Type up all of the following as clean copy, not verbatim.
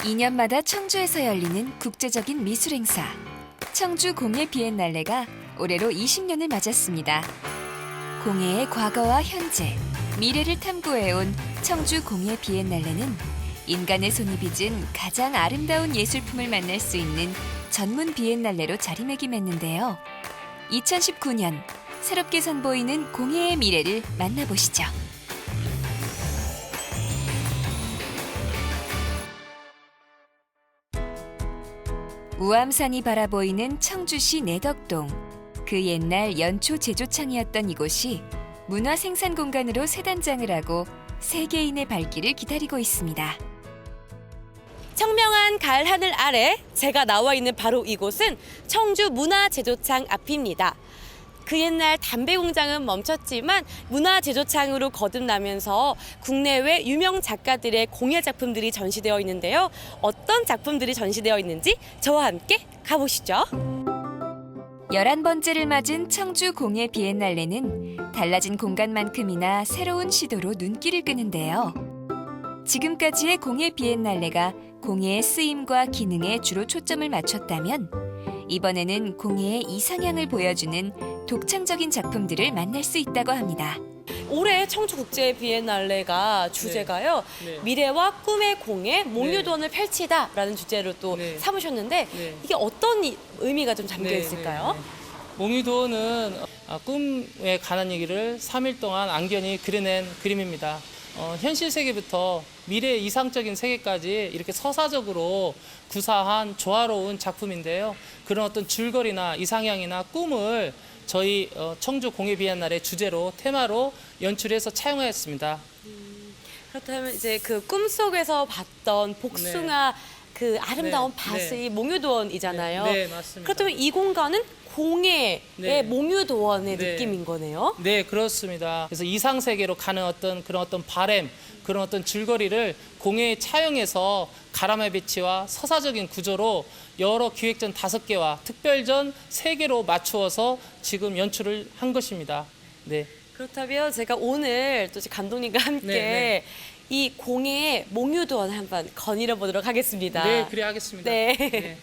2년마다 청주에서 열리는 국제적인 미술 행사 청주 공예 비엔날레가 올해로 20년을 맞았습니다. 공예의 과거와 현재, 미래를 탐구해온 청주 공예 비엔날레는 인간의 손이 빚은 가장 아름다운 예술품을 만날 수 있는 전문 비엔날레로 자리매김했는데요. 2019년 새롭게 선보이는 공예의 미래를 만나보시죠. 우암산이 바라보이는 청주시 내덕동. 그 옛날 연초 제조창이었던 이곳이 문화 생산 공간으로 새 단장을 하고 세계인의 발길을 기다리고 있습니다. 청명한 가을 하늘 아래 제가 나와 있는 바로 이곳은 청주 문화제조창 앞입니다. 그 옛날 담배 공장은 멈췄지만 문화제조창으로 거듭나면서 국내외 유명 작가들의 공예 작품들이 전시되어 있는데요. 어떤 작품들이 전시되어 있는지 저와 함께 가보시죠. 11번째를 맞은 청주 공예 비엔날레는 달라진 공간만큼이나 새로운 시도로 눈길을 끄는데요. 지금까지의 공예 비엔날레가 공예의 쓰임과 기능에 주로 초점을 맞췄다면 이번에는 공예의 이상향을 보여주는 독창적인 작품들을 만날 수 있다고 합니다. 올해 청주국제 비엔날레가 주제가요. 미래와 꿈의 공예, 몽유돈을 펼치다라는 주제로 또 삼으셨는데 이게 어떤 의미가 좀 담겨 있을까요? 몽유돈은 꿈에 관한 얘기를 3일 동안 안견히 그려낸 그림입니다. 현실 세계부터 미래의 이상적인 세계까지 이렇게 서사적으로 구사한 조화로운 작품인데요. 그런 어떤 줄거리나 이상향이나 꿈을 저희 청주 공예 비엔날레 주제로 테마로 연출해서 차용하였습니다. 그렇다면 이제 그 꿈속에서 봤던 복숭아 그 아름다운 밭이 몽유도원이잖아요. 네, 맞습니다. 그렇다면 이 공간은 공예의 몽유도원의 느낌인 거네요. 네, 그렇습니다. 그래서 이상 세계로 가는 그런 어떤 바램, 그런 어떤 줄거리를 공예에 차용해서 가람의 배치와 서사적인 구조로 여러 기획전 5개와 특별전 3개로 맞추어서 지금 연출을 한 것입니다. 네. 그렇다면 제가 오늘 또 감독님과 함께 이 공예의 몽유도원 한번 거닐어 보도록 하겠습니다. 네, 그래 하겠습니다. 네.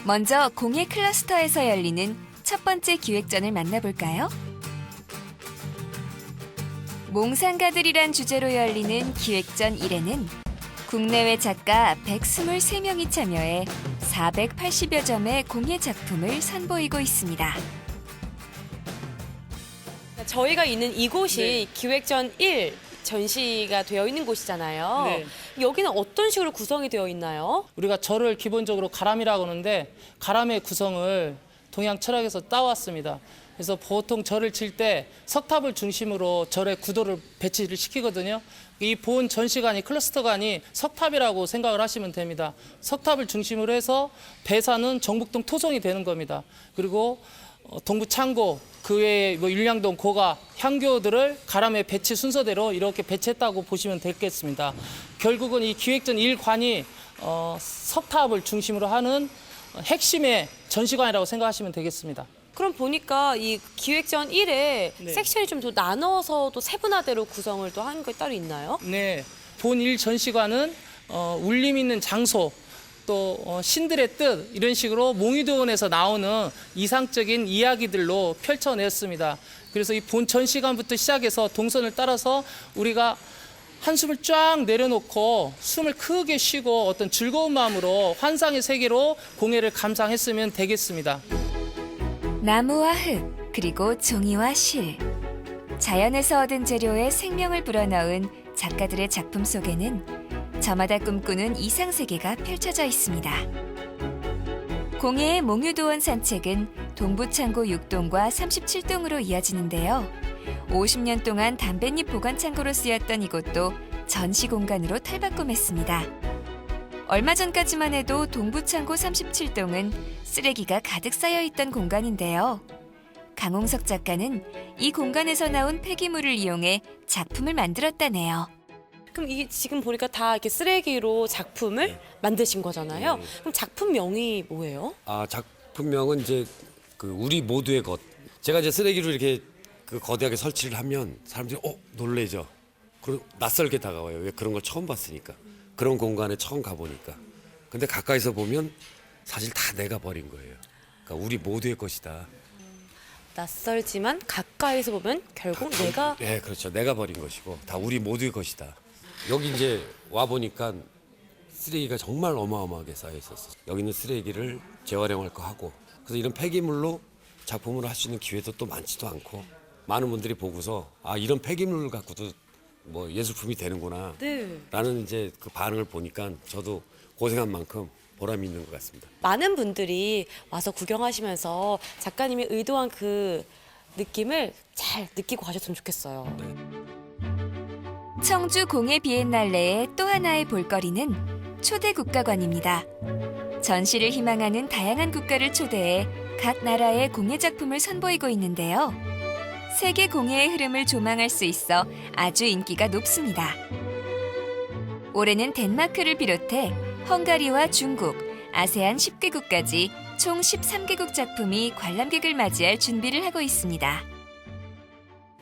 먼저 공예 클러스터에서 열리는 첫 번째 기획전을 만나볼까요? 몽상가들이란 주제로 열리는 기획전 1회는 국내외 작가 123명이 참여해 480여 점의 공예 작품을 선보이고 있습니다. 저희가 있는 이곳이 기획전 1 전시가 되어 있는 곳이잖아요. 네. 여기는 어떤 식으로 구성이 되어 있나요? 우리가 절을 기본적으로 가람이라고 하는데 가람의 구성을 동양 철학에서 따왔습니다. 그래서 보통 절을 칠 때 석탑을 중심으로 절의 구도를 배치를 시키거든요. 이 본 전시관이 클러스터관이 석탑이라고 생각을 하시면 됩니다. 석탑을 중심으로 해서 배사는 정북동 토성이 되는 겁니다. 그리고 동부 창고, 그 외에 율량동, 고가, 향교들을 가람의 배치 순서대로 이렇게 배치했다고 보시면 되겠습니다. 결국은 이 기획전 1관이 석탑을 중심으로 하는 핵심의 전시관이라고 생각하시면 되겠습니다. 그럼 보니까 이 기획전 1에 섹션이 좀 더 나눠서 또 세분화대로 구성을 또 한 게 따로 있나요? 네, 본 1 전시관은 울림 있는 장소, 또 신들의 뜻 이런 식으로 몽유도원에서 나오는 이상적인 이야기들로 펼쳐냈습니다. 그래서 이 본 전시관부터 시작해서 동선을 따라서 우리가 한숨을 쫙 내려놓고 숨을 크게 쉬고 어떤 즐거운 마음으로 환상의 세계로 공예를 감상했으면 되겠습니다. 나무와 흙, 그리고 종이와 실. 자연에서 얻은 재료에 생명을 불어넣은 작가들의 작품 속에는 저마다 꿈꾸는 이상세계가 펼쳐져 있습니다. 공예의 몽유도원 산책은 동부창고 6동과 37동으로 이어지는데요. 50년 동안 담뱃잎 보관창고로 쓰였던 이곳도 전시 공간으로 탈바꿈했습니다. 얼마 전까지만 해도 동부창고 37동은 쓰레기가 가득 쌓여있던 공간인데요. 강홍석 작가는 이 공간에서 나온 폐기물을 이용해 작품을 만들었다네요. 그럼 이게 지금 보니까 다 이렇게 쓰레기로 작품을 만드신 거잖아요. 그럼 작품명이 뭐예요? 작품명은 이제 그 우리 모두의 것. 제가 이제 쓰레기로 이렇게 그 거대하게 설치를 하면 사람들이 놀래죠. 그리고 낯설게 다가와요. 왜 그런 걸 처음 봤으니까. 그런 공간에 처음 가보니까. 근데 가까이서 보면 사실 다 내가 버린 거예요. 그러니까 우리 모두의 것이다. 낯설지만 가까이서 보면 결국 내가 네, 그렇죠. 내가 버린 것이고 다 우리 모두의 것이다. 여기 이제 와 보니까 쓰레기가 정말 어마어마하게 쌓여 있었어. 여기 있는 쓰레기를 재활용할 거 하고, 그래서 이런 폐기물로 작품을 할 수 있는 기회도 또 많지도 않고, 많은 분들이 보고서 아, 이런 폐기물을 갖고도 뭐 예술품이 되는구나. 네. 라는 이제 그 반응을 보니까 저도 고생한 만큼 보람이 있는 것 같습니다. 많은 분들이 와서 구경하시면서 작가님이 의도한 그 느낌을 잘 느끼고 가셨으면 좋겠어요. 청주 공예 비엔날레의 또 하나의 볼거리는 초대 국가관입니다. 전시를 희망하는 다양한 국가를 초대해 각 나라의 공예 작품을 선보이고 있는데요. 세계 공예의 흐름을 조망할 수 있어 아주 인기가 높습니다. 올해는 덴마크를 비롯해 헝가리와 중국, 아세안 10개국까지 총 13개국 작품이 관람객을 맞이할 준비를 하고 있습니다.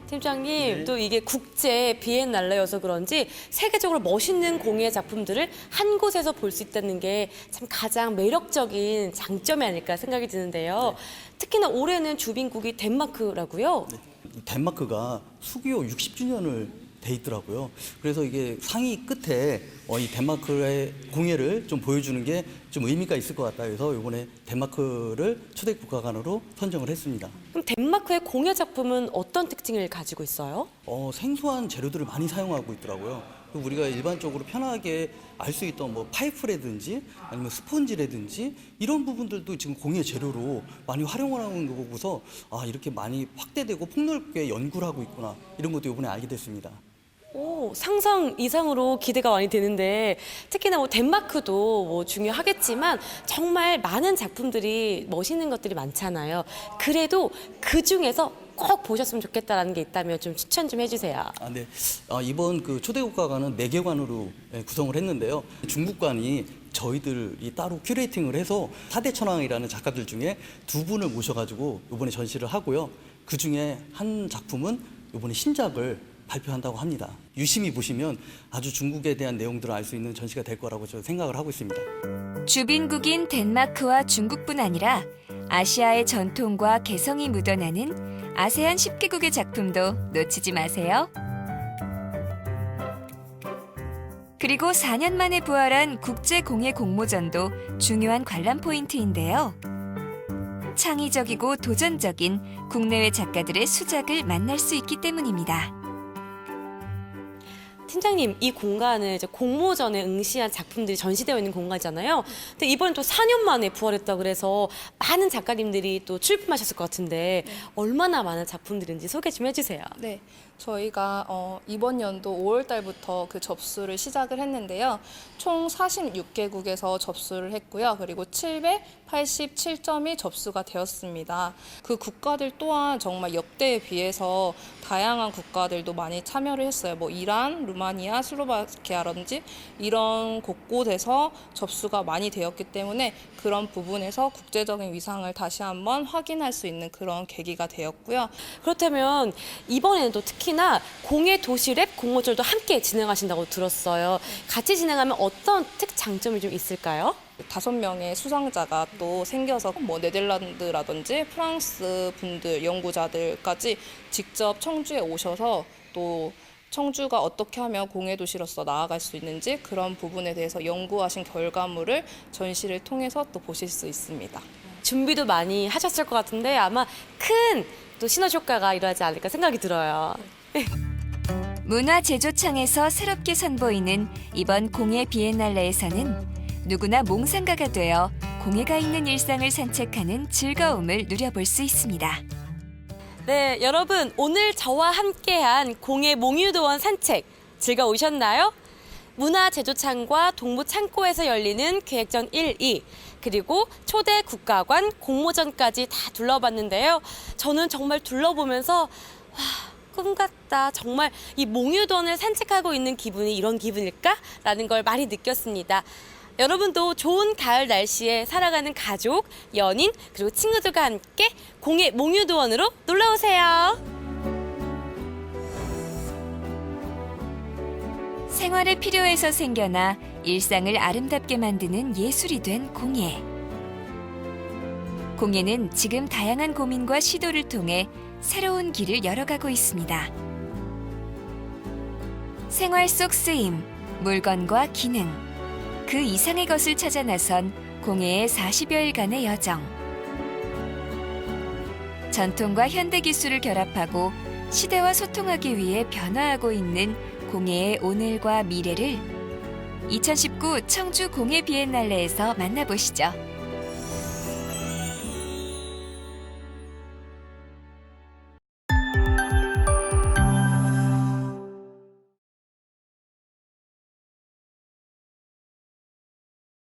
팀장님, 또 이게 국제 비엔날레여서 그런지 세계적으로 멋있는 공예 작품들을 한 곳에서 볼 수 있다는 게 참 가장 매력적인 장점이 아닐까 생각이 드는데요. 특히나 올해는 주빈국이 덴마크라고요. 덴마크가 수기호 60주년을 돼 있더라고요. 그래서 이게 상의 끝에 이 덴마크의 공예를 좀 보여주는 게 좀 의미가 있을 것 같다 해서 이번에 덴마크를 초대 국가관으로 선정을 했습니다. 그럼 덴마크의 공예 작품은 어떤 특징을 가지고 있어요? 생소한 재료들을 많이 사용하고 있더라고요. 그리고 우리가 일반적으로 편하게 알 수 있던 뭐 파이프라든지 아니면 스펀지라든지 이런 부분들도 지금 공예 재료로 많이 활용을 하는 거 보고서 아, 이렇게 많이 확대되고 폭넓게 연구를 하고 있구나, 이런 것도 이번에 알게 됐습니다. 오, 상상 이상으로 기대가 많이 되는데, 특히나 뭐 덴마크도 뭐 중요하겠지만 정말 많은 작품들이 멋있는 것들이 많잖아요. 그래도 그 중에서 꼭 보셨으면 좋겠다라는 게 있다면 좀 추천 좀 해주세요. 네. 이번 그 초대국가관은 4개관으로 구성을 했는데요. 중국관이 저희들이 따로 큐레이팅을 해서 사대천왕이라는 작가들 중에 2분을 모셔가지고 이번에 전시를 하고요. 그 중에 한 작품은 이번에 신작을 발표한다고 합니다. 유심히 보시면 아주 중국에 대한 내용들을 알 수 있는 전시가 될 거라고 저는 생각을 하고 있습니다. 주빈국인 덴마크와 중국뿐 아니라 아시아의 전통과 개성이 묻어나는 아세안 10개국의 작품도 놓치지 마세요. 그리고 4년 만에 부활한 국제공예 공모전도 중요한 관람 포인트인데요. 창의적이고 도전적인 국내외 작가들의 수작을 만날 수 있기 때문입니다. 팀장님, 이 공간은 이제 공모전에 응시한 작품들이 전시되어 있는 공간이잖아요. 근데 이번엔 또 4년 만에 부활했다고 그래서 많은 작가님들이 또 출품하셨을 것 같은데 얼마나 많은 작품들인지 소개 좀 해주세요. 네, 저희가 이번 연도 5월 달부터 그 접수를 시작을 했는데요. 총 46개국에서 접수를 했고요. 그리고 787점이 접수가 되었습니다. 그 국가들 또한 정말 역대에 비해서 다양한 국가들도 많이 참여를 했어요. 뭐 이란, 루마니아, 슬로바키아라든지 이런 곳곳에서 접수가 많이 되었기 때문에 그런 부분에서 국제적인 위상을 다시 한번 확인할 수 있는 그런 계기가 되었고요. 그렇다면 이번에는 또 특히나 공예 도시랩 공모전도 함께 진행하신다고 들었어요. 같이 진행하면 어떤 특장점이 좀 있을까요? 5명의 수상자가 또 생겨서 뭐 네덜란드라든지 프랑스 분들, 연구자들까지 직접 청주에 오셔서 또 청주가 어떻게 하면 공예 도시로서 나아갈 수 있는지 그런 부분에 대해서 연구하신 결과물을 전시를 통해서 또 보실 수 있습니다. 준비도 많이 하셨을 것 같은데 아마 큰 또 시너지 효과가 일어나지 않을까 생각이 들어요. 문화제조창에서 새롭게 선보이는 이번 공예 비엔날레에서는 누구나 몽상가가 되어 공예가 있는 일상을 산책하는 즐거움을 누려볼 수 있습니다. 네, 여러분 오늘 저와 함께한 공예 몽유도원 산책 즐거우셨나요? 문화제조창과 동부창고에서 열리는 기획전 1, 2 그리고 초대 국가관 공모전까지 다 둘러봤는데요. 저는 정말 둘러보면서 꿈 같다. 정말 이 몽유돈을 산책하고 있는 기분이 이런 기분일까라는 걸 많이 느꼈습니다. 여러분도 좋은 가을 날씨에 살아가는 가족, 연인, 그리고 친구들과 함께 공예 몽유도원으로 놀러오세요. 생활에 필요해서 생겨나 일상을 아름답게 만드는 예술이 된 공예. 공예는 지금 다양한 고민과 시도를 통해 새로운 길을 열어가고 있습니다. 생활 속 쓰임, 물건과 기능, 그 이상의 것을 찾아 나선 공예의 40여일간의 여정. 전통과 현대 기술을 결합하고 시대와 소통하기 위해 변화하고 있는 공예의 오늘과 미래를 2019 청주 공예 비엔날레에서 만나보시죠.